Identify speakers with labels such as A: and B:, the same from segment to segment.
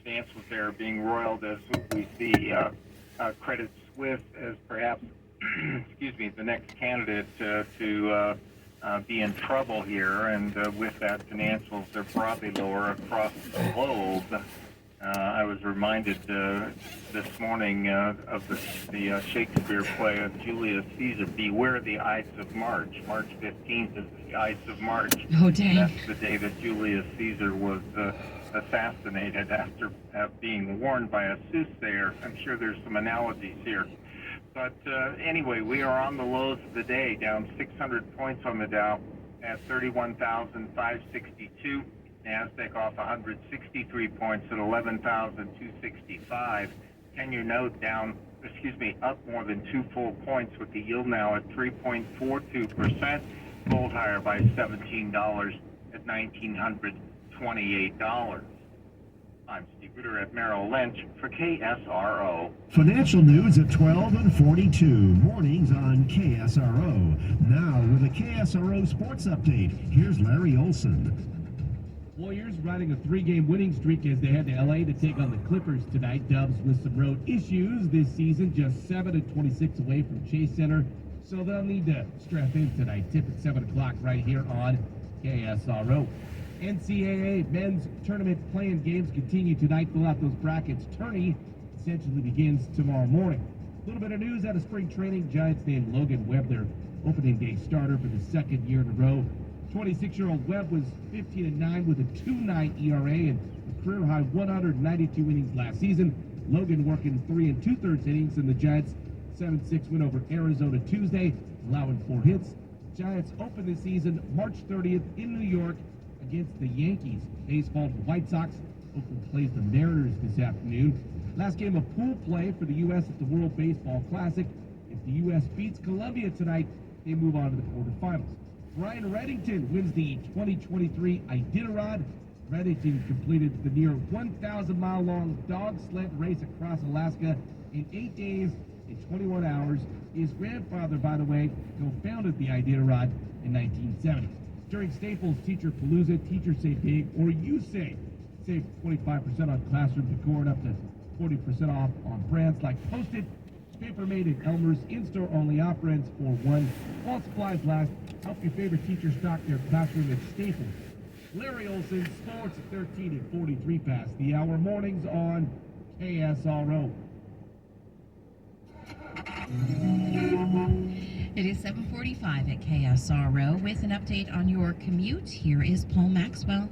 A: financials there being roiled as we see Credit Suisse as perhaps, excuse me, the next candidate to be in trouble here, and with that, financials are broadly lower across the globe. I was reminded this morning of the Shakespeare play of Julius Caesar, Beware the Ides of March. March 15th is the Ides of March.
B: Oh, dang.
A: That's the day that Julius Caesar was assassinated after being warned by a soothsayer. I'm sure there's some analogies here. But anyway, we are on the lows of the day, down 600 points on the Dow at 31,562. NASDAQ off 163 points at 11,265. 10-year note up more than 2 full points with the yield now at 3.42%. Gold higher by $17 at $1,928. I'm Steve Ritter at Merrill Lynch for KSRO.
C: Financial news at 12 and 42. Mornings on KSRO. Now with a KSRO sports update, here's Larry Olson.
D: Warriors riding a 3-game winning streak as they head to L.A. to take on the Clippers tonight. Dubs with some road issues this season, just 7-26 away from Chase Center, so they'll need to strap in tonight. Tip at 7 o'clock right here on KSRO. NCAA men's tournament playing games continue tonight. Fill out those brackets. Tourney essentially begins tomorrow morning. A little bit of news out of spring training. Giants named Logan Webb their opening day starter for the second year in a row. 26-year-old Webb was 15-9 with a 2.9 ERA and a career-high 192 innings last season. Logan working 3 2/3 innings in the Giants' 7-6 win over Arizona Tuesday, allowing 4 hits. Giants open the season March 30th in New York against the Yankees. Baseball, the White Sox. Oakland plays the Mariners this afternoon. Last game of pool play for the U.S. at the World Baseball Classic. If the U.S. beats Colombia tonight, they move on to the quarterfinals. Brian Reddington wins the 2023 Iditarod. Reddington completed the near 1,000-mile-long dog sled race across Alaska in 8 days and 21 hours. His grandfather, by the way, co-founded the Iditarod in 1970. During Staples Teacher Palooza, teachers say big, or you say. Save 25% on classroom decor and up to 40% off on brands like Post-it, Paper Made in Elmer's, in-store only offerings for one. While supplies last, help your favorite teacher stock their classroom at Staples. Larry Olson, sports at 13 and 43 past the hour. Mornings on KSRO.
B: It is 7:45 at KSRO with an update on your commute. Here is Paul Maxwell.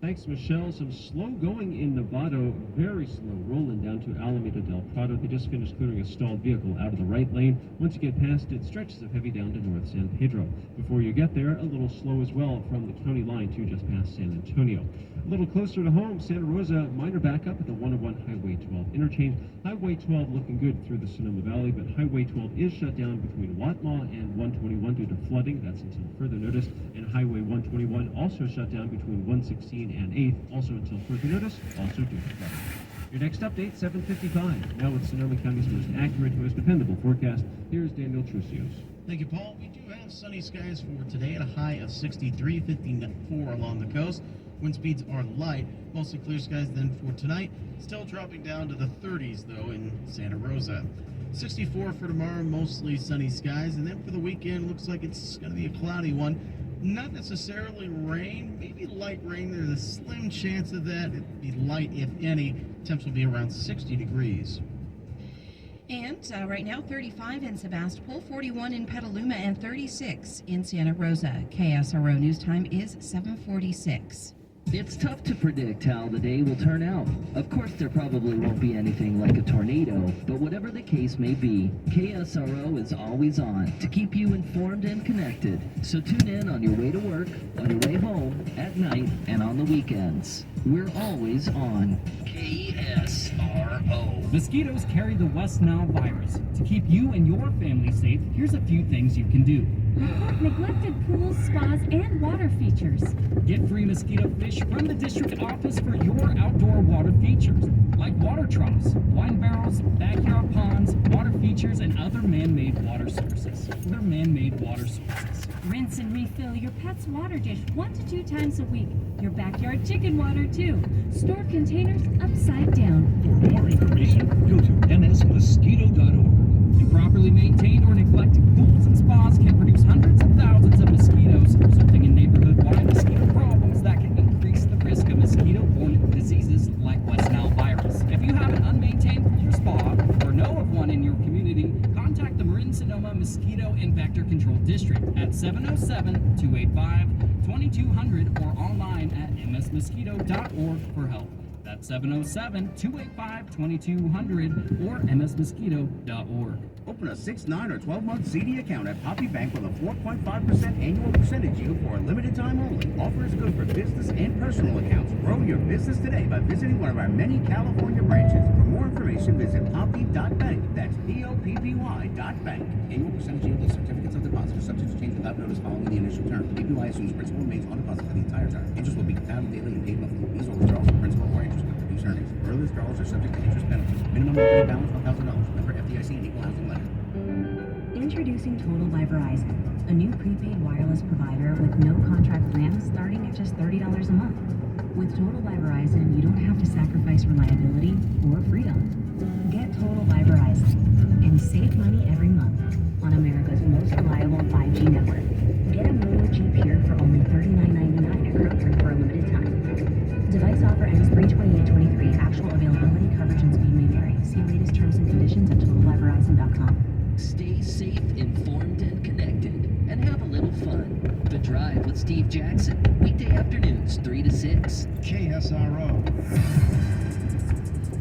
E: Thanks, Michelle. Some slow going in Novato, very slow rolling down to Alameda Del Prado. They just finished clearing a stalled vehicle out of the right lane. Once you get past it, stretches of heavy down to North San Pedro. Before you get there, a little slow as well from the county line to just past San Antonio. A little closer to home, Santa Rosa, minor backup at the 101 Highway 12 interchange. Highway 12 looking good through the Sonoma Valley, but Highway 12 is shut down between Watmaw and 121 due to flooding. That's until further notice. And Highway 121 also shut down between 116 and 8th, also until further notice, also due to flooding. Your next update, 7:55. Now with Sonoma County's most accurate, most dependable forecast, here's Daniel Trucios.
F: Thank you, Paul. We do have sunny skies for today at a high of 63, 54 along the coast. Wind speeds are light. Mostly clear skies then for tonight. Still dropping down to the 30s, though, in Santa Rosa. 64 for tomorrow, mostly sunny skies. And then for the weekend, looks like it's going to be a cloudy one. Not necessarily rain, maybe light rain. There's a slim chance of that. It'd be light, if any. Temps will be around 60 degrees.
B: And right now, 35 in Sebastopol, 41 in Petaluma, and 36 in Santa Rosa. KSRO News Time is 7:46.
G: It's tough to predict how the day will turn out. Of course, there probably won't be anything like a tornado, but whatever the case may be, KSRO is always on to keep you informed and connected. So tune in on your way to work, on your way home, at night, and on the weekends. We're always on KSRO.
H: Mosquitoes carry the West Nile virus. To keep you and your family safe, here's a few things you can do.
I: Report neglected pools, spas, and water features.
H: Get free mosquito fish from the district office for your outdoor water features, like water troughs, wine barrels, backyard ponds, water features, and other man-made water sources. They're man-made water sources.
I: Rinse and refill your pet's water dish 1 to 2 times a week. Your backyard chicken water too. Store containers upside down.
J: For more information, go to msmosquito.org.
H: Improperly maintained or neglected pools and spas can produce hundreds of thousands of mosquitoes, resulting in neighborhood-wide mosquito problems that can increase the risk of mosquito-borne diseases like West Nile virus. If you have an unmaintained pool or spa, or know of one in your community, contact the Marin-Sonoma Mosquito and Vector Control District at 707-285-2200 or online at msmosquito.org for help. That's 707-285-2200 or msmosquito.org.
K: Open a 6, 9, or 12-month CD account at Poppy Bank with a 4.5% annual percentage yield for a limited time only. Offer is good for business and personal accounts. Grow your business today by visiting one of our many California branches. For more information, visit poppy.bank. That's POPPY.bank. Annual percentage yield of certificates of deposit are subject to change without notice following the initial term. PPY assumes principal remains on deposit for the entire term. Interest will be compounded daily and paid monthly. These are withdrawals from principal or interest to reduce earnings. Early withdrawals are subject to interest penalties. Minimum opening balance $1,000. Member FDIC and equal housing lender.
L: Introducing Total by Verizon, a new prepaid wireless provider with no contract plans starting at just $30 a month. With Total by Verizon, you don't have to sacrifice reliability or freedom. Get Total by Verizon and save money every month on America's most reliable 5G network. Get a Moto G Pure for only $39.99 at Kroger for a limited time. Device offer ends 3/28/23. Actual availability, coverage, and speed may vary. See latest terms and conditions at totalbyverizon.com.
G: Stay safe, informed, and connected, and have a little fun. The Drive with Steve Jackson, weekday afternoons, 3 to 6.
C: KSRO.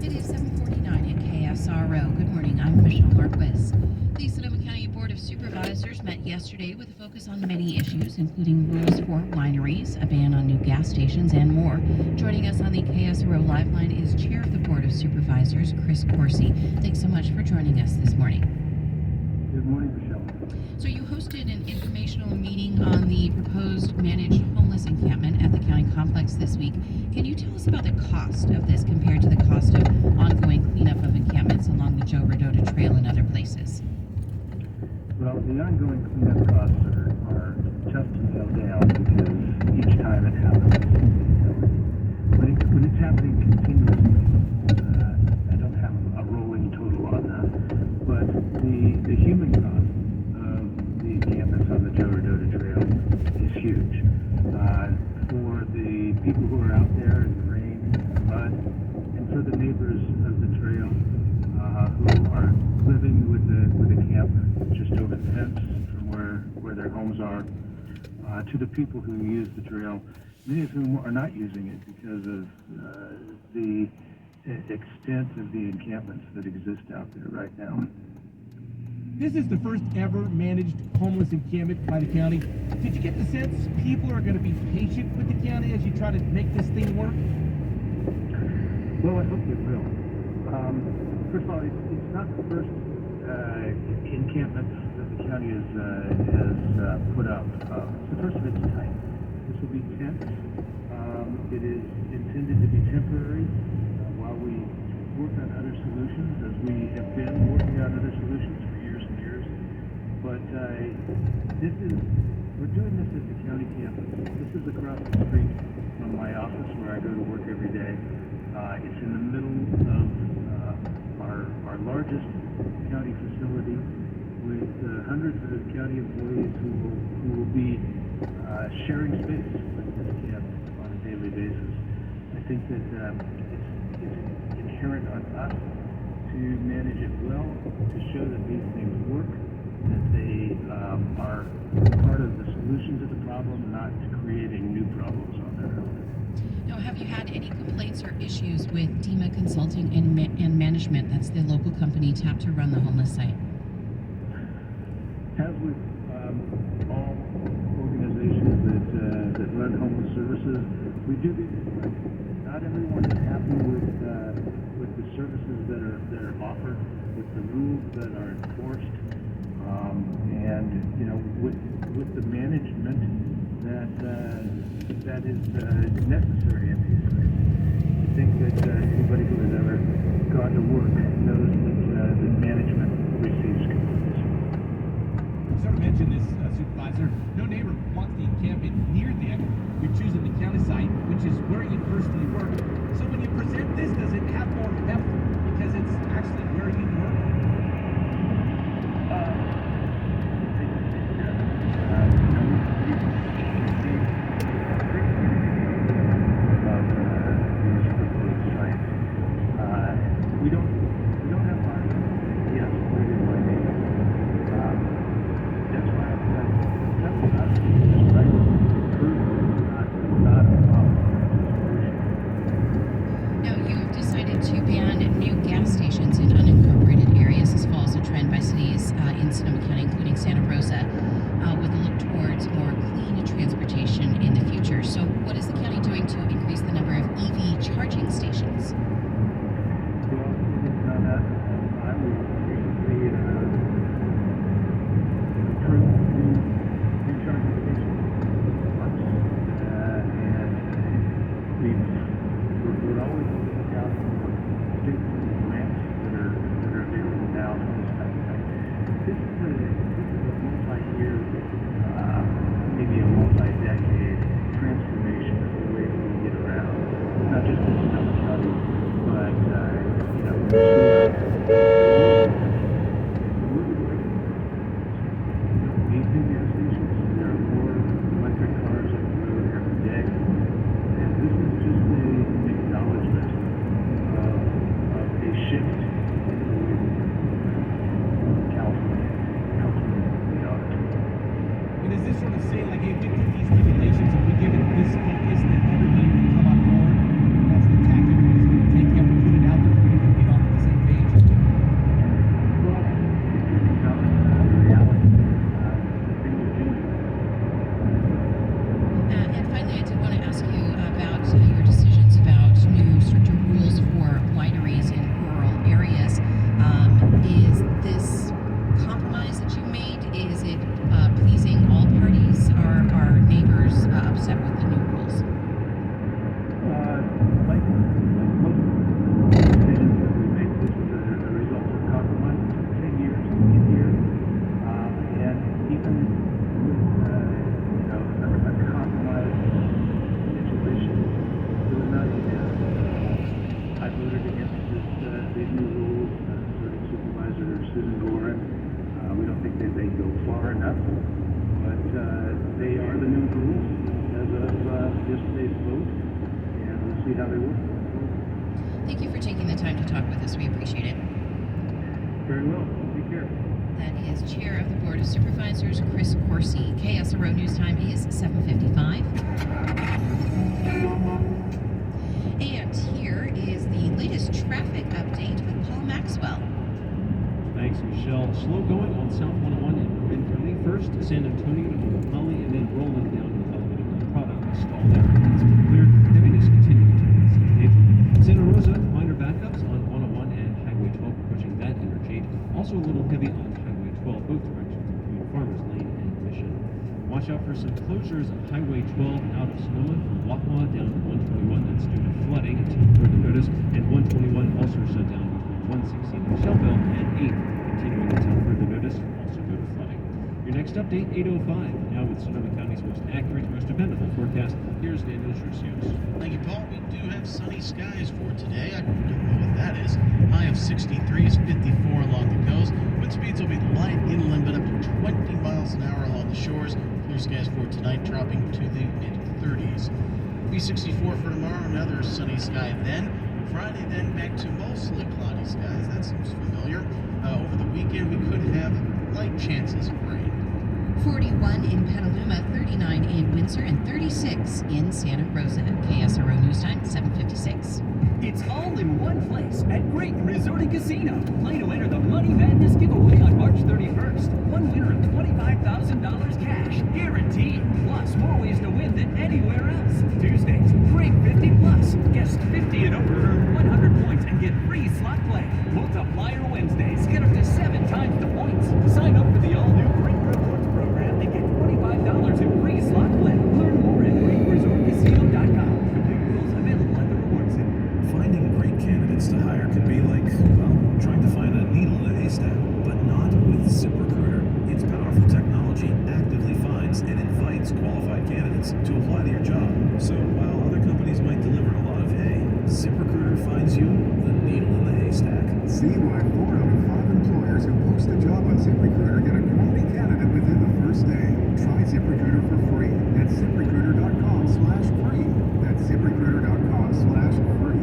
B: It is 7:49 at KSRO. Good morning, I'm Michelle Marquez. The Sonoma County Board of Supervisors met yesterday with a focus on many issues, including rules for wineries, a ban on new gas stations, and more. Joining us on the KSRO Live Line is Chair of the Board of Supervisors, Chris Corsi. Thanks so much for joining us this morning.
M: Good morning, Michelle.
B: So you hosted an informational meeting on the proposed managed homeless encampment at the county complex this week. Can you tell us about the cost of this compared to the cost of ongoing cleanup of encampments along the Joe Rodota Trail and other places?
M: Well, the ongoing cleanup costs are tough to nail down because each time it happens, when it's happening continuously, I don't have a rolling total on that. But the human cost of the encampments on the Joe Rodota Trail is huge. For the people who are out there in the rain, the mud, and for the neighbors of the trail who are living with the camp just over the fence from where their homes are, to the people who use the trail, many of whom are not using it because of the extent of the encampments that exist out there right now.
D: This is the first ever managed homeless encampment by the county. Did you get the sense people are going to be patient with the county as you try to make this thing work?
M: Well, I hope they will. First of all, it's not the first encampment that the county has put up. It's the first of its type. This will be tents. It is intended to be temporary while we work on other solutions, as we have been working on other solutions for years and years. But we're doing this at the county campus. This is across the street from my office where I go to work every day. It's in the middle of our largest county facility with hundreds of county employees who will be sharing space with this camp on a daily basis. I think that it's inherent on us to manage it well, to show that these things work, that they are part of the solution to the problem, not creating new problems on their own.
B: Now, have you had any complaints or issues with DEMA Consulting and Management? That's the local company tapped to run the homeless site.
M: As with all organizations that run homeless services, we do get complaints. Not everyone is happy with the services that are offered, with the rules that are enforced, and with the management that is necessary in these things. I think that anybody who has ever gone to work knows that management receives complaints.
D: You sort of mentioned mentioned this, Supervisor. No neighbor wants the encampment near them. You're choosing the county site, which is where you personally work. So when you present this, does it have more heft because it's actually where you work?
M: We don't have hard. Yes, we do my name. That's why that's not right. Improvement, not a problem.
B: Now, you've decided to ban new gas stations in unincorporated areas. This follows a trend by cities in Sonoma County, including Santa Rosa, with a look towards more clean transportation in the future. So, what is the county doing to increase the number of EV charging stations?
M: I would recently approved new charging stations once, and we're always on the lookout for state grants that are available now from this type of thing. This is a multi-year, maybe a multi-decade transformation of the way we get around, not just in Sonoma County, but
B: Thank you for taking the time to talk with us. We appreciate it.
M: Very well. Take care.
B: That is Chair of the Board of Supervisors, Chris Corsi. KSRO News Time is 7:55. And here is the latest traffic update with Paul Maxwell.
E: Thanks, Michelle. Slow going on South 101 in Marin County. First, San Antonio to Holly, and then rolling down to Alameda Del Prado. Stall there. It's been cleared. Heaviness continuing to dissipate. Santa Rosa, minor backups on 101 and Highway 12 approaching that interchange. Also a little heavy on Highway 12, both directions between Farmers Lane and Mission. Watch out for some closures of Highway 12 out of Sonoma from Wawa down to 121. That's due to flooding until further notice. And 121 also shut down between 116 and Shelbyville and 8 continuing until further notice, also due to flooding. Your next update, 8:05. Now with Sonoma County's most accurate, most dependable forecast, here's Daniel Trucios.
F: Thank you, Paul. We do have sunny skies for today. I don't know what that is. High of 63 is 54 along the coast. Wind speeds will be light inland, but up to 20 miles an hour along the shores. Clear skies for tonight, dropping to the mid-30s. Be 64 for tomorrow, another sunny sky then. Friday, then back to mostly cloudy skies. That seems familiar. Over the weekend, we could have light chances of rain.
B: 41 in Petaluma, 39 in Windsor, and 36 in Santa Rosa. KSRO News Time, 7:56.
J: It's all in one place at Great Resort and Casino. Play to enter the Money Madness giveaway on March 31st. One winner of $25,000 cash, guaranteed. Plus, more ways to win than anywhere else. Tuesdays, Great 50 Plus. Guests 50 and over earn 100 points and get free slot play. Multiplier Wednesdays, get up to 7 times the points. Sign up for the all-new Great Rewards program and get $25 in free slot play. Learn more at GreatResortCasino.com. Complete rules available at the Reward Center.
N: Finding great candidates to hire can be like, well, trying to find a needle in a haystack, but not with ZipRecruiter. Its powerful technology most qualified candidates to apply to your job. So while other companies might deliver a lot of hay, ZipRecruiter finds you the needle in the haystack.
O: See why 4 out of 5 employers who post a job on ZipRecruiter get a quality candidate within the first day. Try ZipRecruiter for free at ZipRecruiter.com/free. That's ZipRecruiter.com/free.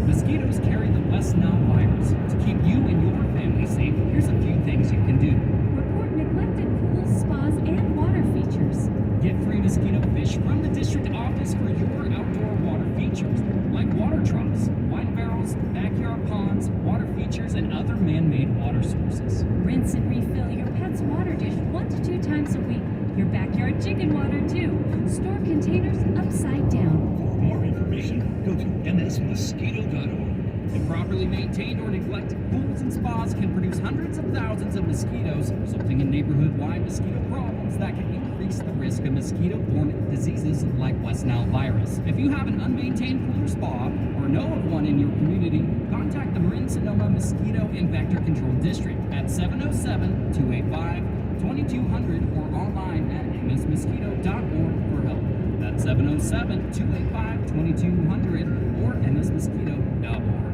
H: Mosquitoes carry the West Nile virus. To keep you and your family safe, here's a few things you can do.
I: Report neglected pools, spas, and water features.
H: Get free mosquito fish from the district office for your outdoor water features, like water troughs, wine barrels, backyard ponds, water features, and other man-made water sources.
I: Rinse and refill your pet's water dish 1 to 2 times a week. Your backyard chicken water, too. Store containers upside down.
J: For more information, go to nsmosquito.org.
H: Improperly maintained or neglected pools and spas can produce hundreds of thousands of mosquitoes, resulting in neighborhood-wide mosquito problems that can increase the risk of mosquito-borne diseases like West Nile virus. If you have an unmaintained pool or spa, or know of one in your community, contact the Marin-Sonoma Mosquito and Vector Control District at 707-285-2200 or online at msmosquito.org for help. That's 707-285-2200 or msmosquito.org.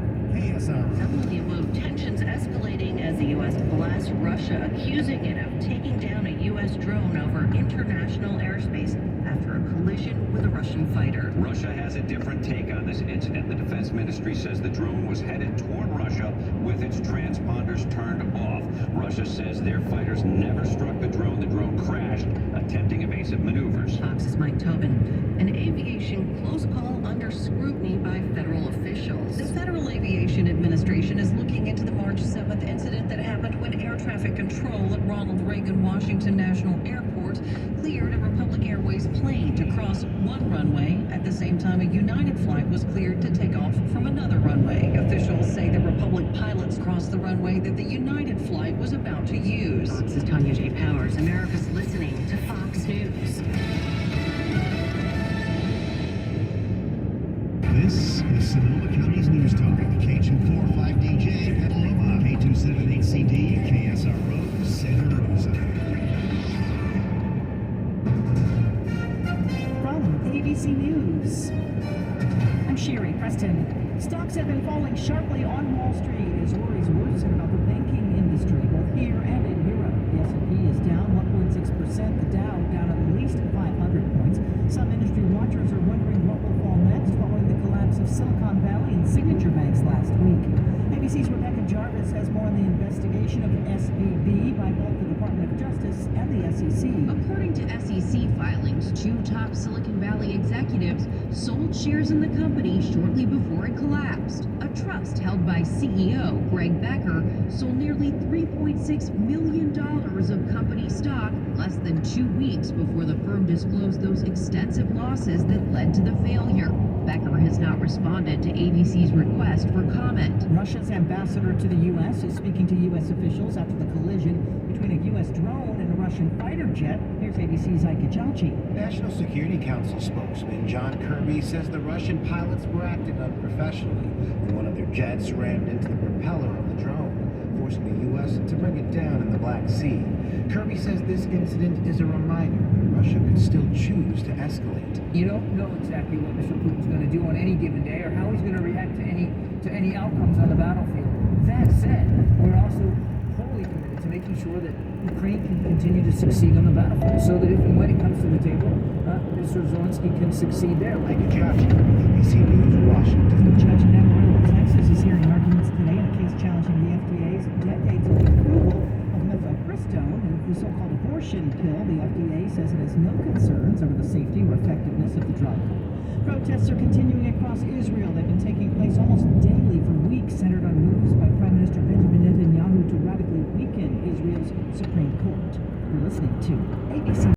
B: Suddenly low tensions escalating as the U.S. blasts Russia, accusing it of taking down a U.S. drone over international airspace after a collision with a Russian fighter.
P: Russia has a different take on this incident. The defense ministry says the drone was headed toward Russia with its transponders turned off. Russia says their fighters never struck the drone. The drone crashed, attempting evasive maneuvers.
B: Fox's Mike Tobin. An aviation close call under scrutiny by federal officials. The Federal Aviation Administration is looking into the March 7th incident that happened when air traffic control at Ronald Reagan Washington National Airport cleared a Republic Airways plane to cross one runway. At the same time, a United flight was cleared to take off from another runway. Officials say the Republic pilots crossed the runway that the United flight was about to use. Fox's Tanya J. Powers. America's listening to Fox News.
C: This is Sonoma County's News Talk. K245DJ Petaluma, K278CD, KSRO, Santa Rosa.
Q: From ABC News, I'm Sherry Preston. Stocks have been falling sharply on Wall Street as worries worsen about the banking industry, both here and in Europe. The S&P is down 1.6%, the Dow down at least 500 points. Some industry watchers are wondering what will fall next following the collapse of Silicon Valley and Signature Banks last week. ABC's Rebecca Jarvis has more on the investigation of SVB by both the Department of Justice and the SEC.
B: According to SEC filings, 2 top Silicon Valley executives sold shares in the company shortly before it collapsed. A trust held by CEO Greg Becker sold nearly $3.6 million of company stock less than 2 weeks before the firm disclosed those extensive losses that led to the failure. Becker has not responded to ABC's request for comment.
Q: Russia's ambassador to the U.S. is speaking to U.S. officials after the collision between a U.S. drone and a Russian fighter jet. Here's ABC's Ike Jalchi.
R: National Security Council spokesman John Kirby says the Russian pilots were acting unprofessionally when one of their jets rammed into the propeller of the drone, forcing the U.S. to bring it down in the Black Sea. Kirby says this incident is a reminder that Russia could still choose to escalate.
S: You don't know exactly what Mr. Putin's going to do on any given day or how he's going to react to any outcomes on the battlefield. That said, we're also wholly committed to making sure that Ukraine can continue to succeed on the battlefield so that if and when it comes to the table, Mr. Zelensky can succeed there.
R: Like a judge, ABC News, Washington.
Q: The judge in Amarillo, Texas is hearing arguments today in a case challenging the FDA's decades-old approval of mifepristone, the so-called abortion pill. The FDA says it has no concerns over the safety or effectiveness of the drug. Protests are continuing across Israel. They've been taking place almost daily for weeks, centered on moves by Prime Minister Benjamin Netanyahu to radically weaken Israel's Supreme Court. You're listening to